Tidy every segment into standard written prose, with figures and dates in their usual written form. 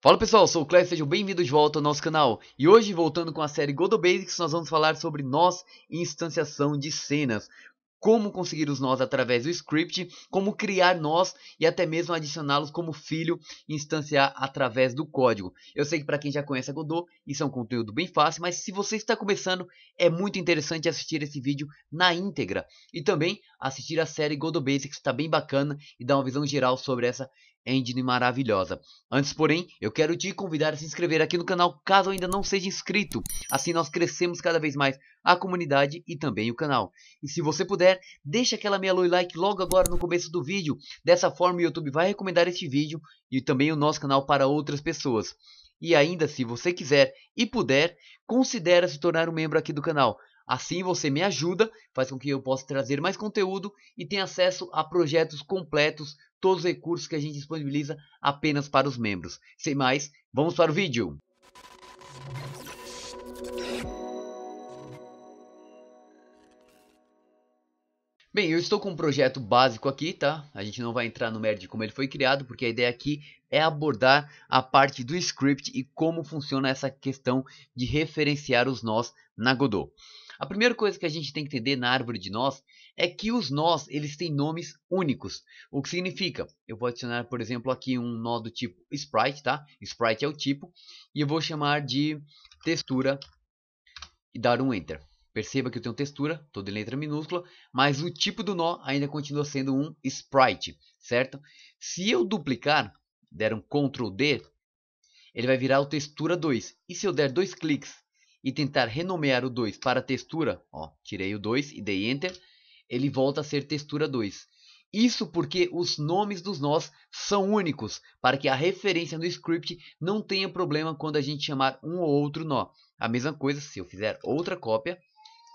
Fala pessoal, eu sou o Clécio, sejam bem-vindos de volta ao nosso canal. E hoje, voltando com a série Godot Basics, nós vamos falar sobre nós e instanciação de cenas. Como conseguir os nós através do script, como criar nós e até mesmo adicioná-los como filho e instanciar através do código. Eu sei que para quem já conhece a Godot, isso é um conteúdo bem fácil, mas se você está começando, é muito interessante assistir esse vídeo na íntegra. E também assistir a série Godot Basics, está bem bacana e dá uma visão geral sobre essa engine maravilhosa. Antes, porém, eu quero te convidar a se inscrever aqui no canal caso ainda não seja inscrito. Assim nós crescemos cada vez mais a comunidade e também o canal. E se você puder, deixa aquela meia like logo agora no começo do vídeo. Dessa forma o YouTube vai recomendar este vídeo e também o nosso canal para outras pessoas. E ainda, se você quiser e puder, considere se tornar um membro aqui do canal. Assim você me ajuda, faz com que eu possa trazer mais conteúdo e tenha acesso a projetos completos, todos os recursos que a gente disponibiliza apenas para os membros. Sem mais, vamos para o vídeo. Bem, eu estou com um projeto básico aqui, tá? A gente não vai entrar no mérito de como ele foi criado, porque a ideia aqui é abordar a parte do script e como funciona essa questão de referenciar os nós na Godot. A primeira coisa que a gente tem que entender na árvore de nós é que os nós, eles têm nomes únicos. O que significa? Eu vou adicionar, por exemplo, aqui um nó do tipo sprite, tá? Sprite é o tipo, e eu vou chamar de textura e dar um enter. Perceba que eu tenho textura, toda em letra minúscula, mas o tipo do nó ainda continua sendo um sprite, certo? Se eu duplicar, der um Ctrl D, ele vai virar o textura 2. E se eu der dois cliques e tentar renomear o 2 para textura, ó, tirei o 2 e dei enter, ele volta a ser textura 2. Isso porque os nomes dos nós são únicos, para que a referência no script não tenha problema quando a gente chamar um ou outro nó. A mesma coisa, se eu fizer outra cópia,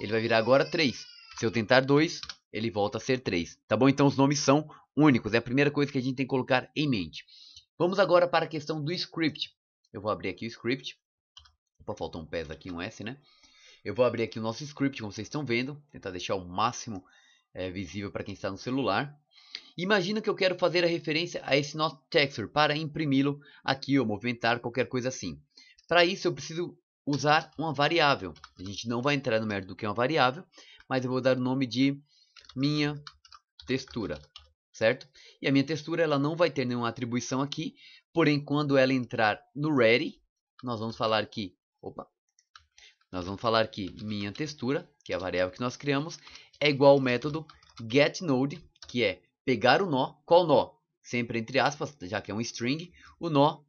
ele vai virar agora 3. Se eu tentar 2, ele volta a ser 3. Tá bom? Então os nomes são únicos. É a primeira coisa que a gente tem que colocar em mente. Vamos agora para a questão do script. Eu vou abrir aqui o script. Opa, faltou um PES aqui, um S, né? Eu vou abrir aqui o nosso script, como vocês estão vendo. Tentar deixar o máximo visível para quem está no celular. Imagina que eu quero fazer a referência a esse nosso texture para imprimi-lo aqui ou movimentar qualquer coisa assim. Para isso eu preciso usar uma variável. A gente não vai entrar no mérito do que é uma variável, mas eu vou dar o nome de minha textura, certo? E a minha textura ela não vai ter nenhuma atribuição aqui, porém quando ela entrar no ready, nós vamos falar que, minha textura, que é a variável que nós criamos, é igual ao método getNode, que é pegar o nó. Qual nó? Sempre entre aspas, já que é um string, o nó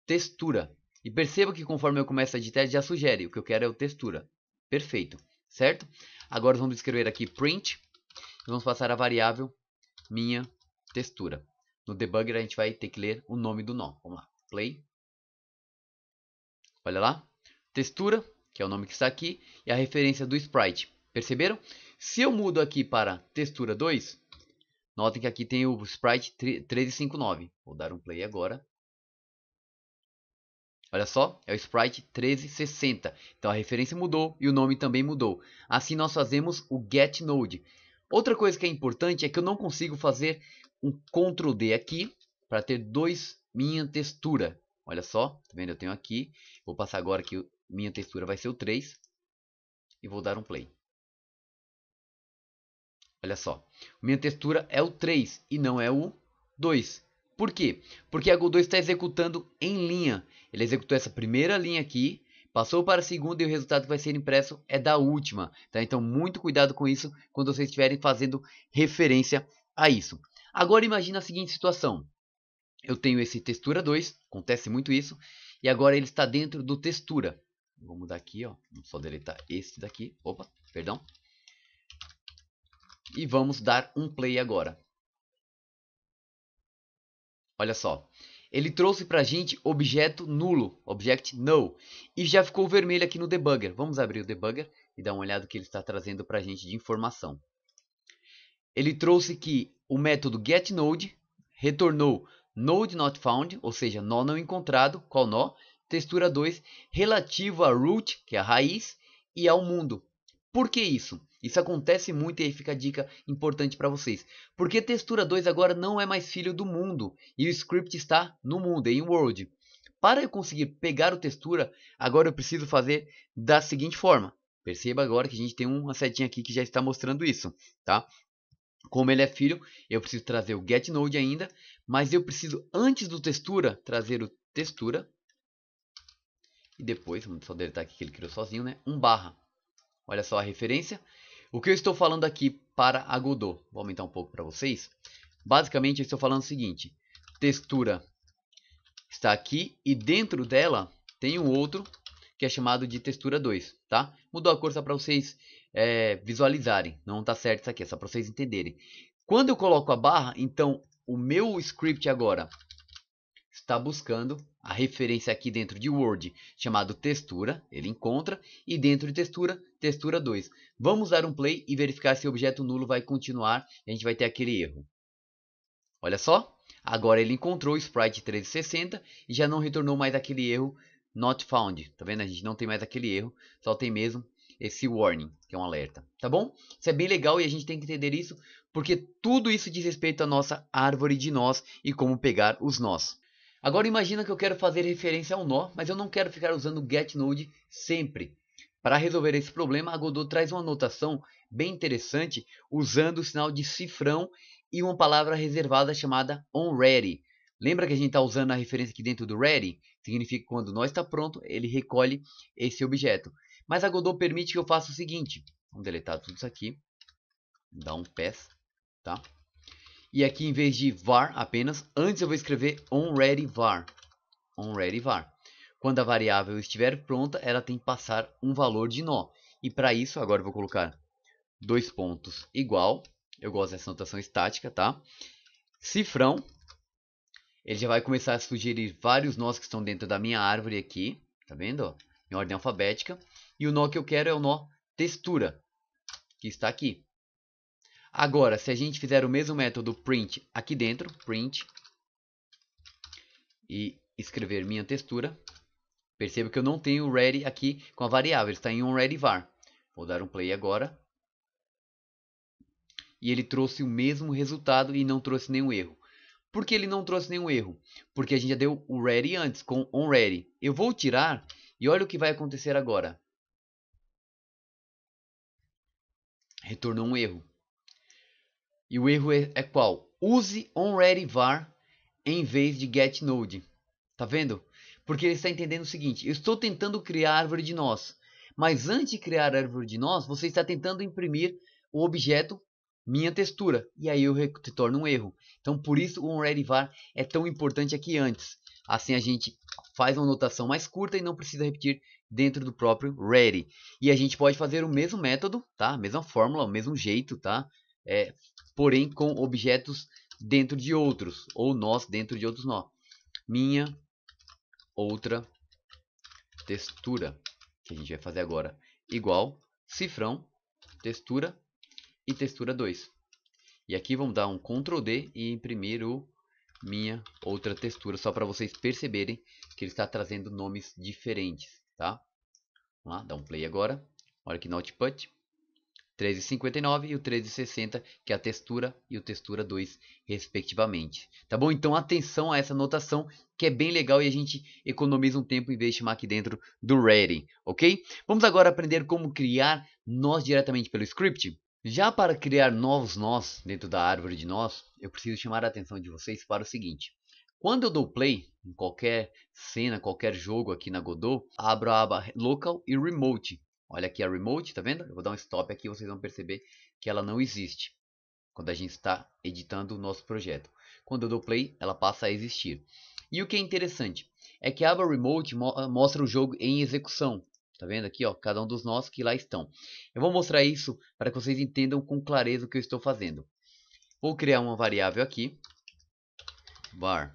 textura. E perceba que conforme eu começo a digitar, já sugere. O que eu quero é o textura. Perfeito, certo? Agora vamos escrever aqui print. E vamos passar a variável minha textura. No debugger a gente vai ter que ler o nome do nó. Vamos lá, play. Olha lá, textura, que é o nome que está aqui, e a referência do sprite. Perceberam? Se eu mudo aqui para textura 2, notem que aqui tem o sprite 1359. Vou dar um play agora. Olha só, é o sprite 1360. Então a referência mudou e o nome também mudou. Assim nós fazemos o getNode. Outra coisa que é importante é que eu não consigo fazer um Ctrl D aqui para ter dois minha textura. Olha só, tá vendo? Eu tenho aqui. Vou passar agora que minha textura vai ser o 3 e vou dar um play. Olha só, minha textura é o 3 e não é o 2. Por quê? Porque a Godot está executando em linha. Ele executou essa primeira linha aqui, passou para a segunda e o resultado que vai ser impresso é da última. Tá? Então muito cuidado com isso quando vocês estiverem fazendo referência a isso. Agora imagine a seguinte situação. Eu tenho esse textura 2, acontece muito isso, e agora ele está dentro do textura. Vou mudar aqui, ó. Vamos só deletar esse daqui. Opa, perdão. E vamos dar um play agora. Olha só, ele trouxe para a gente objeto nulo, object null, e já ficou vermelho aqui no debugger. Vamos abrir o debugger e dar uma olhada no que ele está trazendo para a gente de informação. Ele trouxe que o método getNode retornou node not found, ou seja, nó não encontrado. Qual nó? Textura 2, relativo a root, que é a raiz, e ao mundo. Por que isso? Isso acontece muito e aí fica a dica importante para vocês. Porque textura 2 agora não é mais filho do mundo e o script está no mundo, em world. para eu conseguir pegar o textura, agora eu preciso fazer da seguinte forma. Perceba agora que a gente tem uma setinha aqui que já está mostrando isso, tá? Como ele é filho, eu preciso trazer o getNode ainda, mas eu preciso, antes do textura, trazer o textura. E depois, vamos só deletar aqui que ele criou sozinho, né? /. Olha só a referência. O que eu estou falando aqui para a Godot? Vou aumentar um pouco para vocês. Basicamente, eu estou falando o seguinte. Textura está aqui e dentro dela tem um outro que é chamado de textura 2, tá? Mudou a cor só para vocês visualizarem. Não está certo isso aqui, é só para vocês entenderem. Quando eu coloco a barra, então o meu script agora está buscando a referência aqui dentro de Word chamado textura, ele encontra, e dentro de textura, textura 2. Vamos dar um play e verificar se o objeto nulo vai continuar e a gente vai ter aquele erro. Olha só, agora ele encontrou o sprite 1360 e já não retornou mais aquele erro not found. Tá vendo? A gente não tem mais aquele erro, só tem mesmo esse warning, que é um alerta. Tá bom? Isso é bem legal e a gente tem que entender isso, porque tudo isso diz respeito à nossa árvore de nós e como pegar os nós. Agora imagina que eu quero fazer referência ao nó, mas eu não quero ficar usando o getNode sempre. Para resolver esse problema, a Godot traz uma notação bem interessante usando o sinal de cifrão e uma palavra reservada chamada onReady. Lembra que a gente está usando a referência aqui dentro do ready? Significa que quando o nó está pronto, ele recolhe esse objeto. Mas a Godot permite que eu faça o seguinte. Vamos deletar tudo isso aqui. Dar um pass, tá? E aqui em vez de var apenas, antes eu vou escrever onReadyVar. onReadyVar. Quando a variável estiver pronta, ela tem que passar um valor de nó. E para isso, agora eu vou colocar dois pontos igual. Eu gosto dessa notação estática, tá? Cifrão. Ele já vai começar a sugerir vários nós que estão dentro da minha árvore aqui. Tá vendo? Em ordem alfabética. E o nó que eu quero é o nó textura, que está aqui. Agora, se a gente fizer o mesmo método print aqui dentro, print, e escrever minha textura, perceba que eu não tenho o ready aqui com a variável, ele está em onReadyVar. Vou dar um play agora. E ele trouxe o mesmo resultado e não trouxe nenhum erro. Por que ele não trouxe nenhum erro? Porque a gente já deu o ready antes, com onReady. Eu vou tirar e olha o que vai acontecer agora. Retornou um erro. E o erro é qual? Use onReadyVar em vez de getNode. Tá vendo? Porque ele está entendendo o seguinte. Eu estou tentando criar a árvore de nós. Mas antes de criar a árvore de nós, você está tentando imprimir o objeto minha textura. E aí eu retorno um erro. Então por isso o onReadyVar é tão importante aqui antes. Assim a gente faz uma notação mais curta e não precisa repetir dentro do próprio ready. E a gente pode fazer o mesmo método, tá? A mesma fórmula, o mesmo jeito, tá? Porém com objetos dentro de outros, ou nós dentro de outros nós. Minha outra textura, que a gente vai fazer agora, igual cifrão, textura e textura 2. E aqui vamos dar um Ctrl D e imprimir o minha outra textura, só para vocês perceberem que ele está trazendo nomes diferentes, tá? Vamos lá, dá um play agora. Olha aqui no Output. 1359 e o 1360, que é a textura e o textura 2, respectivamente. Tá bom? Então atenção a essa notação, que é bem legal e a gente economiza um tempo em vez de chamar aqui dentro do ready, ok? Vamos agora aprender como criar nós diretamente pelo script. Já para criar novos nós dentro da árvore de nós, eu preciso chamar a atenção de vocês para o seguinte. Quando eu dou play em qualquer cena, qualquer jogo aqui na Godot, abro a aba Local e Remote. Olha aqui a Remote, tá vendo? Eu vou dar um stop aqui e vocês vão perceber que ela não existe quando a gente está editando o nosso projeto. Quando eu dou play, ela passa a existir. E o que é interessante é que a aba Remote mostra o jogo em execução. Tá vendo aqui, ó, cada um dos nós que lá estão. Eu vou mostrar isso para que vocês entendam com clareza o que eu estou fazendo. Vou criar uma variável aqui. Var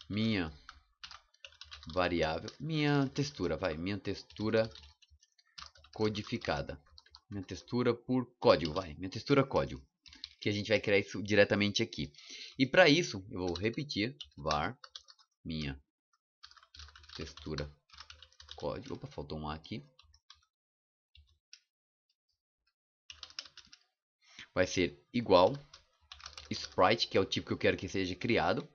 minha variável, minha textura, minha textura codificada. Minha textura por código, minha textura código. Que a gente vai criar isso diretamente aqui. E para isso, eu vou repetir var minha textura código. Opa, faltou um A aqui. Vai ser igual sprite, que é o tipo que eu quero que seja criado,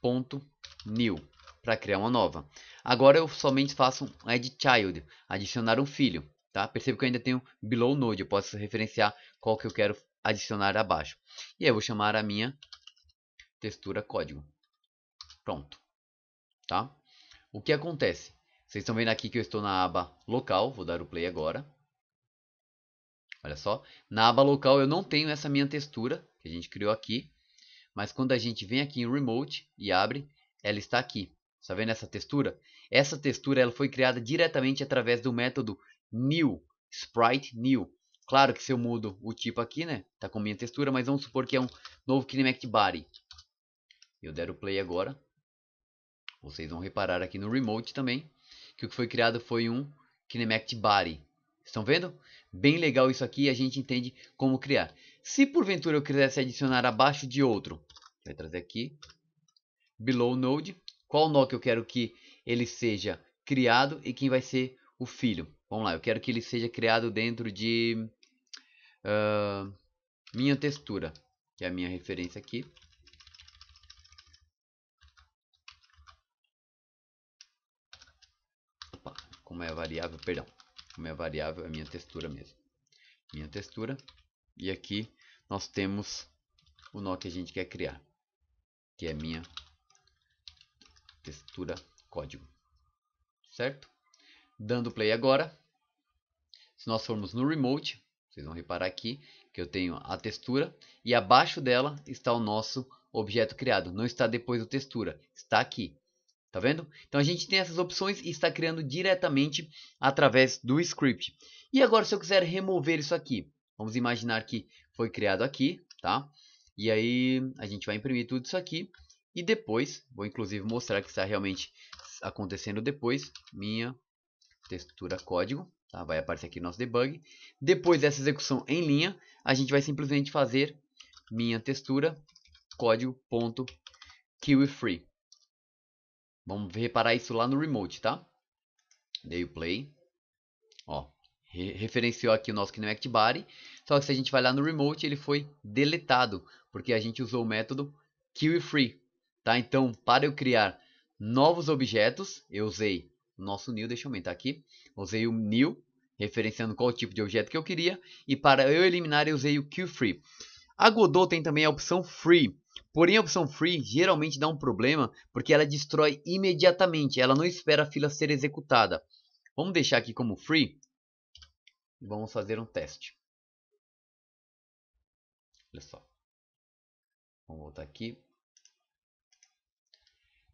ponto new. para criar uma nova. Agora eu somente faço um add child, adicionar um filho. Tá? Perceba que eu ainda tenho below node, eu posso referenciar qual que eu quero adicionar abaixo. E aí eu vou chamar a minha textura código. Pronto. Tá? O que acontece? Vocês estão vendo aqui que eu estou na aba local, vou dar o play agora. Olha só, na aba local eu não tenho essa minha textura que a gente criou aqui, mas quando a gente vem aqui em Remote e abre, ela está aqui. Está vendo essa textura? Essa textura ela foi criada diretamente através do método new, sprite new. Claro que se eu mudo o tipo aqui, né, tá com minha textura, mas vamos supor que é um novo kinematic body. Eu der o play agora. Vocês vão reparar aqui no Remote também que o que foi criado foi um kinematic body. Estão vendo? Bem legal isso aqui, a gente entende como criar. Se porventura eu quisesse adicionar abaixo de outro, vai trazer aqui, below node, qual nó que eu quero que ele seja criado e quem vai ser o filho. Vamos lá, eu quero que ele seja criado dentro de minha textura, que é a minha referência aqui. Opa, como é a variável, perdão. Como é a variável, é minha textura mesmo. Minha textura. E aqui nós temos o nó que a gente quer criar, que é minha textura código. Certo? Dando play agora. Se nós formos no Remote, vocês vão reparar aqui que eu tenho a textura e abaixo dela está o nosso objeto criado. Não está depois do textura, está aqui. Tá vendo? Então a gente tem essas opções e está criando diretamente através do script. E agora se eu quiser remover isso aqui, vamos imaginar que foi criado aqui, tá? E aí a gente vai imprimir tudo isso aqui e depois, vou inclusive mostrar que está realmente acontecendo depois, minha textura código, tá? Vai aparecer aqui no nosso debug. Depois dessa execução em linha, a gente vai simplesmente fazer minha textura código.kiwifree. Vamos reparar isso lá no Remote, tá? Dei o play. Ó, referenciou aqui o nosso kinematic body. Só que se a gente vai lá no Remote, ele foi deletado, porque a gente usou o método kiwifree, tá? Então, para eu criar novos objetos, eu usei o nosso new, deixa eu aumentar aqui. Usei o new, referenciando qual tipo de objeto que eu queria. E para eu eliminar, eu usei o kiwifree. A Godot tem também a opção free. Porém, a opção free geralmente dá um problema porque ela destrói imediatamente. Ela não espera a fila ser executada. Vamos deixar aqui como free. E vamos fazer um teste. Olha só. Vamos voltar aqui.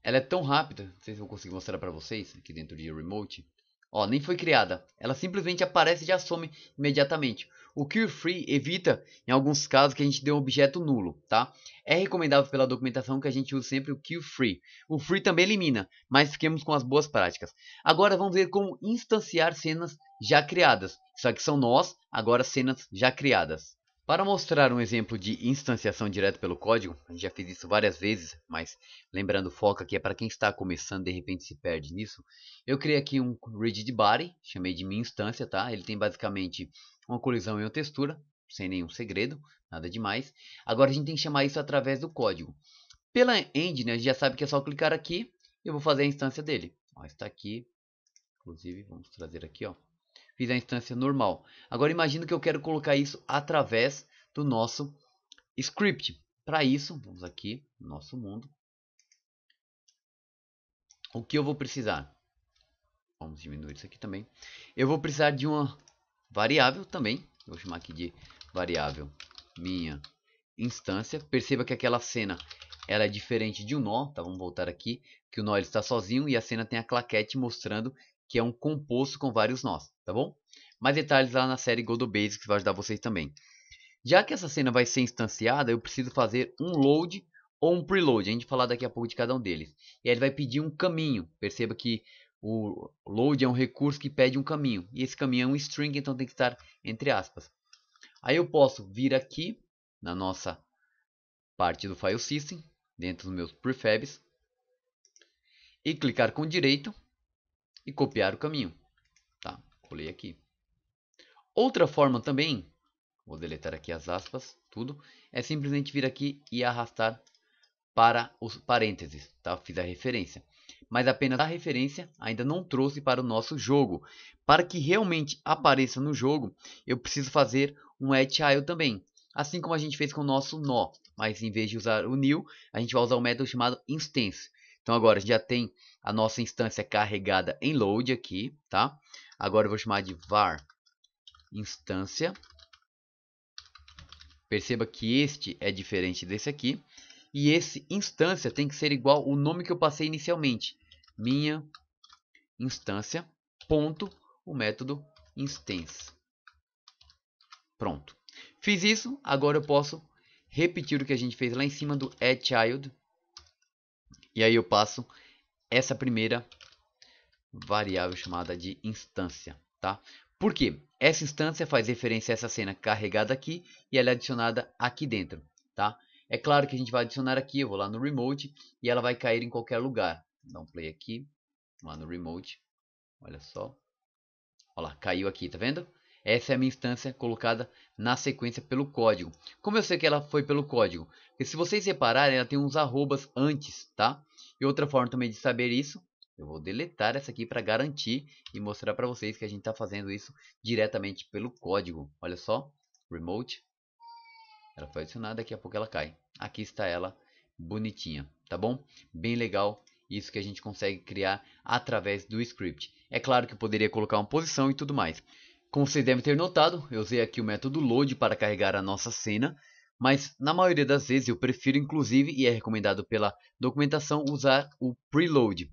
Ela é tão rápida. Não sei se eu vou conseguir mostrar para vocês aqui dentro de Remote. Ó, nem foi criada. Ela simplesmente aparece e já some imediatamente. O kiwifree evita, em alguns casos, que a gente dê um objeto nulo, tá? É recomendável pela documentação que a gente use sempre o kiwifree. O free também elimina, mas fiquemos com as boas práticas. Agora vamos ver como instanciar cenas já criadas. Isso aqui são nós, agora cenas já criadas. Para mostrar um exemplo de instanciação direto pelo código, a gente já fez isso várias vezes, mas lembrando o foco aqui é para quem está começando e de repente se perde nisso. Eu criei aqui um rigid body, chamei de minha instância, tá? Ele tem basicamente uma colisão e uma textura, sem nenhum segredo, nada demais. Agora a gente tem que chamar isso através do código. Pela engine, a gente já sabe que é só clicar aqui e eu vou fazer a instância dele. Ó, está aqui, inclusive vamos trazer aqui, ó. Fiz a instância normal. Agora imagina que eu quero colocar isso através do nosso script. Para isso, vamos aqui no nosso mundo. O que eu vou precisar? Vamos diminuir isso aqui também. Eu vou precisar de uma variável também. Vou chamar aqui de variável minha instância. Perceba que aquela cena ela é diferente de um nó. Tá? Vamos voltar aqui. Que o nó ele está sozinho e a cena tem a claquete mostrando que é um composto com vários nós, tá bom? Mais detalhes lá na série Godot Basics que vai ajudar vocês também. Já que essa cena vai ser instanciada, eu preciso fazer um load ou um preload. A gente vai falar daqui a pouco de cada um deles. E aí ele vai pedir um caminho. Perceba que o load é um recurso que pede um caminho. E esse caminho é um string, então tem que estar entre aspas. Aí eu posso vir aqui na nossa parte do file system, dentro dos meus prefabs, e clicar com direito e copiar o caminho. Tá, colei aqui. Outra forma também, vou deletar aqui as aspas, tudo, é simplesmente vir aqui e arrastar para os parênteses, tá? Fiz a referência. mas apenas a referência, ainda não trouxe para o nosso jogo. Para que realmente apareça no jogo, eu preciso fazer um addChild também, assim como a gente fez com o nosso nó, mas em vez de usar o new, a gente vai usar um método chamado instance. Então agora a gente já tem a nossa instância carregada em load aqui, tá? Agora eu vou chamar de var instância. Perceba que este é diferente desse aqui. E esse instância tem que ser igual ao nome que eu passei inicialmente. Minha instância, ponto, o método instance. Pronto. Fiz isso, agora eu posso repetir o que a gente fez lá em cima do addChild. E aí eu passo essa primeira variável chamada de instância, tá? Por quê? Essa instância faz referência a essa cena carregada aqui e ela é adicionada aqui dentro, tá? É claro que a gente vai adicionar aqui, eu vou lá no remote e ela vai cair em qualquer lugar. Vou dar um play aqui, lá no remote, olha só. Olha lá, caiu aqui, tá vendo? Essa é a minha instância colocada na sequência pelo código. Como eu sei que ela foi pelo código? Porque se vocês repararem, ela tem uns arrobas antes, tá? E outra forma também de saber isso, eu vou deletar essa aqui para garantir e mostrar para vocês que a gente está fazendo isso diretamente pelo código. Olha só, remote, ela foi adicionada, daqui a pouco ela cai. Aqui está ela, bonitinha, tá bom? Bem legal, isso que a gente consegue criar através do script. É claro que eu poderia colocar uma posição e tudo mais. Como vocês devem ter notado, eu usei aqui o método load para carregar a nossa cena. Mas na maioria das vezes eu prefiro, inclusive, e é recomendado pela documentação, usar o preload.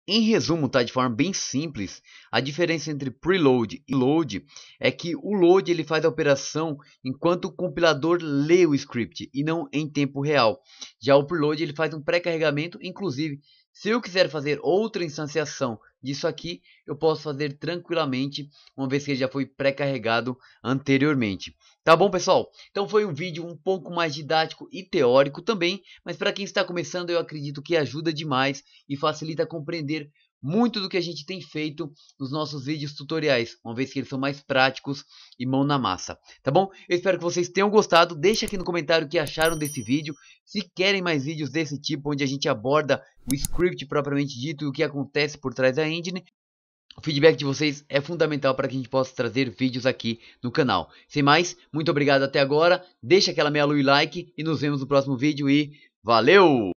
Em resumo, tá, de forma bem simples, a diferença entre preload e load é que o load ele faz a operação enquanto o compilador lê o script e não em tempo real. Já o preload ele faz um pré-carregamento, inclusive, se eu quiser fazer outra instanciação disso aqui, eu posso fazer tranquilamente, uma vez que ele já foi pré-carregado anteriormente. Tá bom, pessoal? Então foi um vídeo um pouco mais didático e teórico também, mas para quem está começando eu acredito que ajuda demais e facilita compreender muito do que a gente tem feito nos nossos vídeos tutoriais, uma vez que eles são mais práticos e mão na massa, tá bom? Eu espero que vocês tenham gostado, deixa aqui no comentário o que acharam desse vídeo, se querem mais vídeos desse tipo, onde a gente aborda o script propriamente dito e o que acontece por trás da engine. O feedback de vocês é fundamental para que a gente possa trazer vídeos aqui no canal. Sem mais, muito obrigado até agora, deixa aquela meia lua e like e nos vemos no próximo vídeo e valeu!